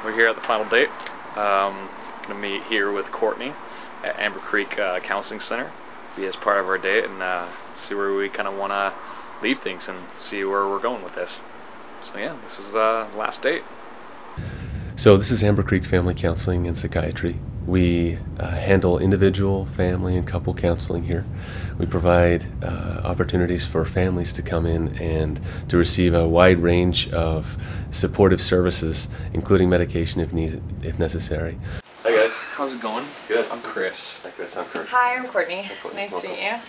We're here at the final date. Going to meet here with Courtney at Amber Creek Counseling Center. Be as part of our date and see where we kind of want to leave things and see where we're going with this. So yeah, this is the last date. So this is Amber Creek Family Counseling and Psychiatry. We handle individual, family, and couple counseling here. We provide opportunities for families to come in and to receive a wide range of supportive services, including medication if necessary. Hi guys. How's it going? Good. I'm Chris. Hi Chris, I'm Chris. Hi, I'm Courtney. Hi, Courtney. Nice to meet you. Have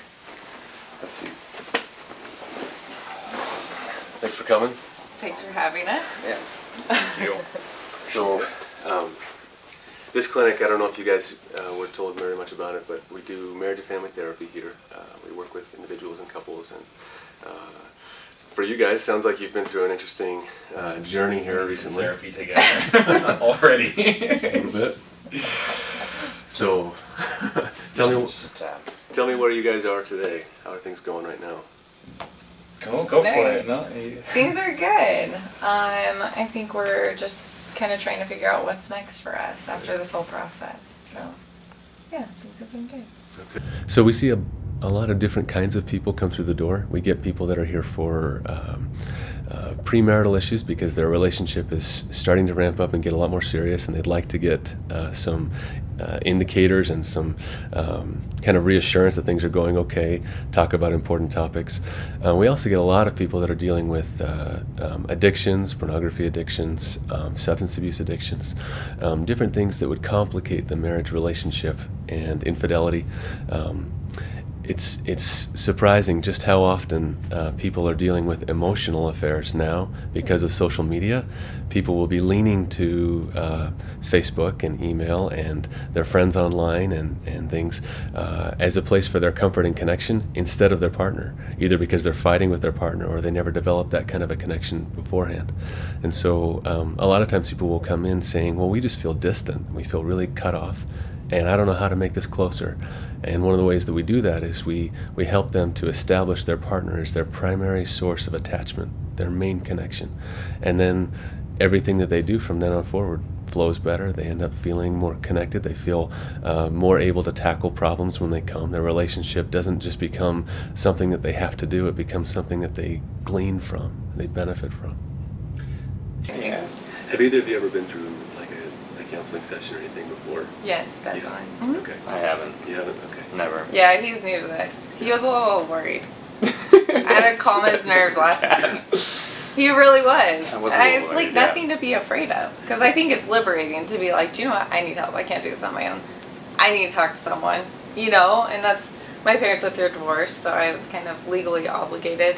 a seat. Thanks for coming. Thanks for having us. Yeah. Thank you. So, this clinic, I don't know if you guys were told very much about it, but we do marriage and family therapy here. We work with individuals and couples, and for you guys, sounds like you've been through an interesting journey here recently. Therapy together already. A little bit. So, tell me where you guys are today. How are things going right now? Go for it. No, Things are good. I think we're just kind of trying to figure out what's next for us after this whole process. So, yeah, things have been good. Okay. So we see a lot of different kinds of people come through the door. We get people that are here for premarital issues because their relationship is starting to ramp up and get a lot more serious, and they'd like to get some indicators and some kind of reassurance that things are going okay, talk about important topics. We also get a lot of people that are dealing with addictions, pornography addictions, substance abuse addictions, different things that would complicate the marriage relationship and infidelity. It's surprising just how often people are dealing with emotional affairs now because of social media. People will be leaning to Facebook and email and their friends online and things as a place for their comfort and connection instead of their partner, either because they're fighting with their partner or they never developed that kind of a connection beforehand. And so a lot of times people will come in saying, well, we just feel distant, we feel really cut off, and I don't know how to make this closer. And one of the ways that we do that is we help them to establish their partner as their primary source of attachment, their main connection. And then everything that they do from then on forward flows better. They end up feeling more connected. They feel more able to tackle problems when they come. Their relationship doesn't just become something that they have to do. It becomes something that they glean from, they benefit from. Yeah. Have either of you ever been through like a counseling session or anything before? Yes, definitely. Yeah. Okay. I haven't. You haven't? Okay. Never. Yeah, he's new to this. He was a little worried. I had to calm his nerves last week. He really was. It's like nothing to be afraid of. Because I think it's liberating to be like, do you know what? I need help. I can't do this on my own. I need to talk to someone. You know? And that's, my parents went through a divorce, so I was kind of legally obligated.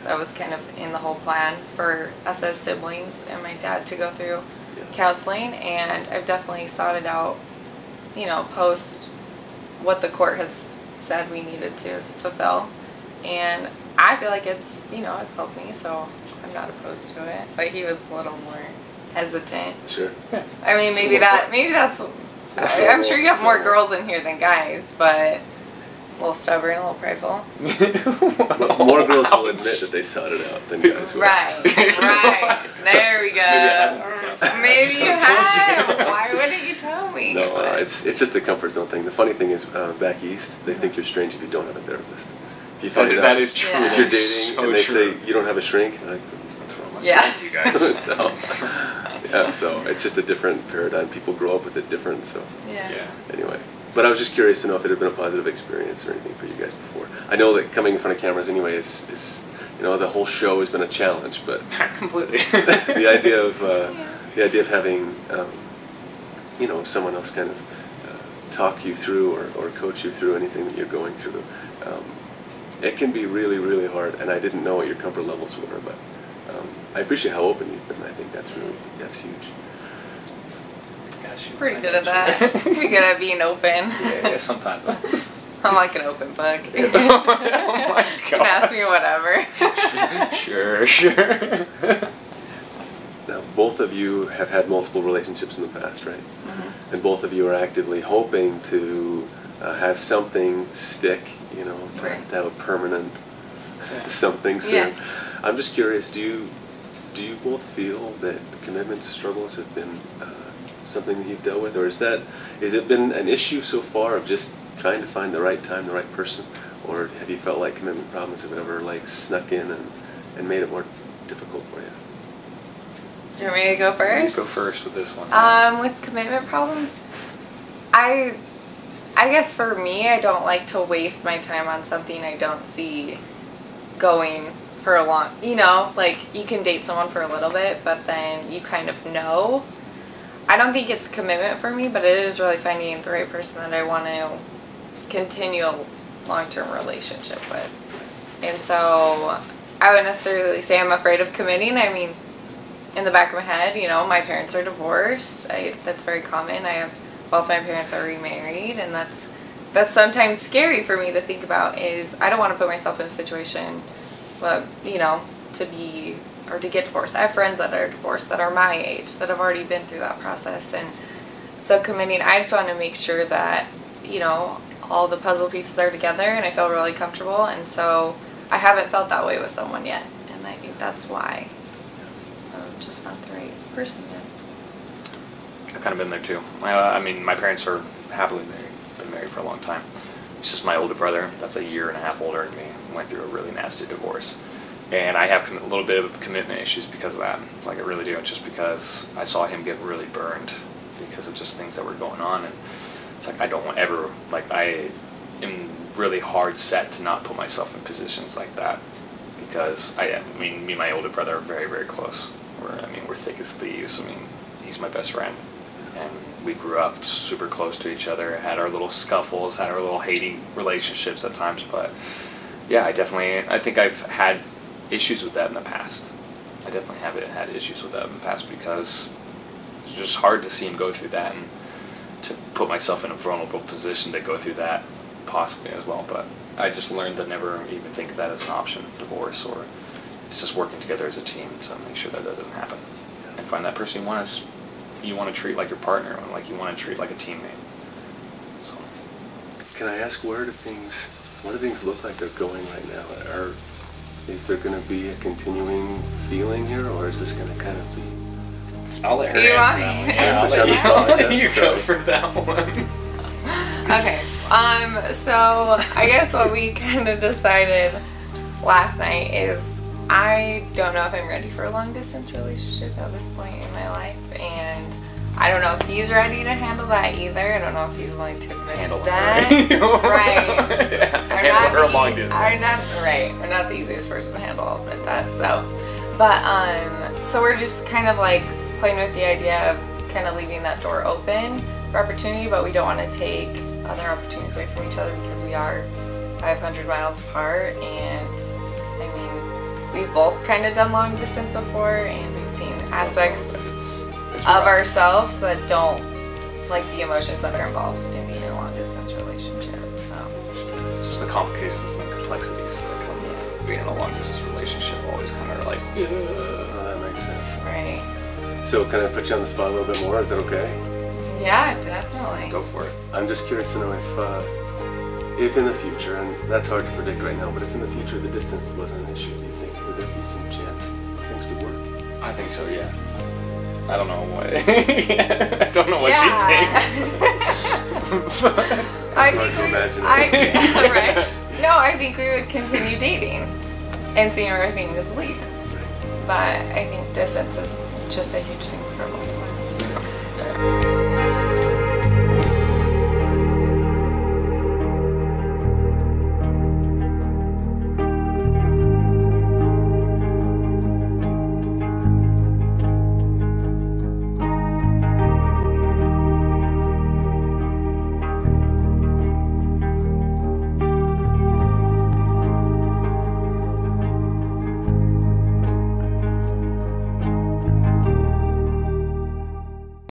I was kind of in the whole plan for us as siblings and my dad to go through counseling, and I've definitely sought it out, you know, post what the court has said we needed to fulfill, and I feel like it's, you know, it's helped me, so I'm not opposed to it. But he was a little more hesitant. Sure. Yeah. I mean, maybe that's I'm sure you have more girls in here than guys, but a little stubborn, a little prideful. More girls will admit that they sought it out than guys will. Right, right. There we go. Maybe you have. Why wouldn't you tell me? No, it's just a comfort zone thing. The funny thing is, back east, they think you're strange if you don't have a therapist. If you find that is true. If you're dating and they say you don't have a shrink, they're like, what's wrong with you guys? So it's just a different paradigm. People grow up with it different. So anyway. But I was just curious to know if it had been a positive experience or anything for you guys before. I know that coming in front of cameras anyway is you know, the whole show has been a challenge, but completely. the idea of having you know, someone else kind of talk you through or coach you through anything that you're going through, it can be really, really hard. And I didn't know what your comfort levels were, but I appreciate how open you've been. I think that's huge. Pretty good at that. Pretty good at being open. Yeah, sometimes. I'm like an open book. Oh my God. You can ask me whatever. Sure. Now, both of you have had multiple relationships in the past, right? Mm-hmm. And both of you are actively hoping to have something stick, you know, to have a permanent something soon. Yeah. I'm just curious, do you both feel that commitment struggles have been something that you've dealt with, or has it been an issue so far of just trying to find the right time, the right person, or have you felt like commitment problems have ever like snuck in and made it more difficult for you? Do you want me to go first? You go first with this one. With commitment problems, I guess for me, I don't like to waste my time on something I don't see going for a long, like you can date someone for a little bit, but then you kind of know. I don't think it's commitment for me, but it is really finding the right person that I want to continue a long-term relationship with. And so I wouldn't necessarily say I'm afraid of committing. I mean, in the back of my head, my parents are divorced. That's very common. Both my parents are remarried, and that's sometimes scary for me to think about. Is I don't want to put myself in a situation, to get divorced. I have friends that are divorced that are my age that have already been through that process, and so committing, I just want to make sure that all the puzzle pieces are together, and I feel really comfortable. And so I haven't felt that way with someone yet, and I think that's why. So I'm just not the right person yet. I've kind of been there too. I mean, my parents are happily married, been married for a long time. It's just my older brother, that's a year and a half older than me, went through a really nasty divorce. And I have a little bit of commitment issues because of that. It's like I really do, just because I saw him get really burned because of just things that were going on. And it's like I don't ever, like I am really hard set to not put myself in positions like that, because I mean, me and my older brother are very, very close. We're thick as thieves. I mean, he's my best friend. And we grew up super close to each other, had our little scuffles, had our little hating relationships at times, but yeah, I think I've had issues with that in the past. I definitely have had issues with that in the past, because it's just hard to see him go through that, and to put myself in a vulnerable position to go through that possibly as well. But I just learned to never even think of that as an option, divorce, or it's just working together as a team to make sure that doesn't happen, and find that person you want to treat like your partner, or like you want to treat like a teammate. So, can I ask, what do things look like they're going right now? Is there going to be a continuing feeling here, or is this going to kind of be? I'll let her answer that one. Yeah, I'll let you go for that one. Okay. So I guess what we kind of decided last night is I don't know if I'm ready for a long distance relationship at this point in my life, and I don't know if he's ready to handle that either. I don't know if he's willing to admit that. Right. Handle her long distance. I'm not the easiest person to handle, I'll admit that. So, but so we're just kind of like playing with the idea of kind of leaving that door open for opportunity, but we don't want to take other opportunities away from each other because we are 500 miles apart. And I mean, we've both kind of done long distance before, and we've seen aspects of ourselves that don't like the emotions that are involved in being in a long distance relationship. So just the complications and complexities that come with being in a long distance relationship always kind of like, oh, that makes sense. Right. So can I put you on the spot a little bit more? Is that okay? Yeah, definitely. Go for it. I'm just curious to know if in the future, and that's hard to predict right now, but if in the future the distance wasn't an issue, do you think that there'd be some chance things could work? I think so, yeah. I don't know what. I don't know what she thinks. I think right. No, I think we would continue dating and seeing where things lead. But I think distance is just a huge thing for both of us.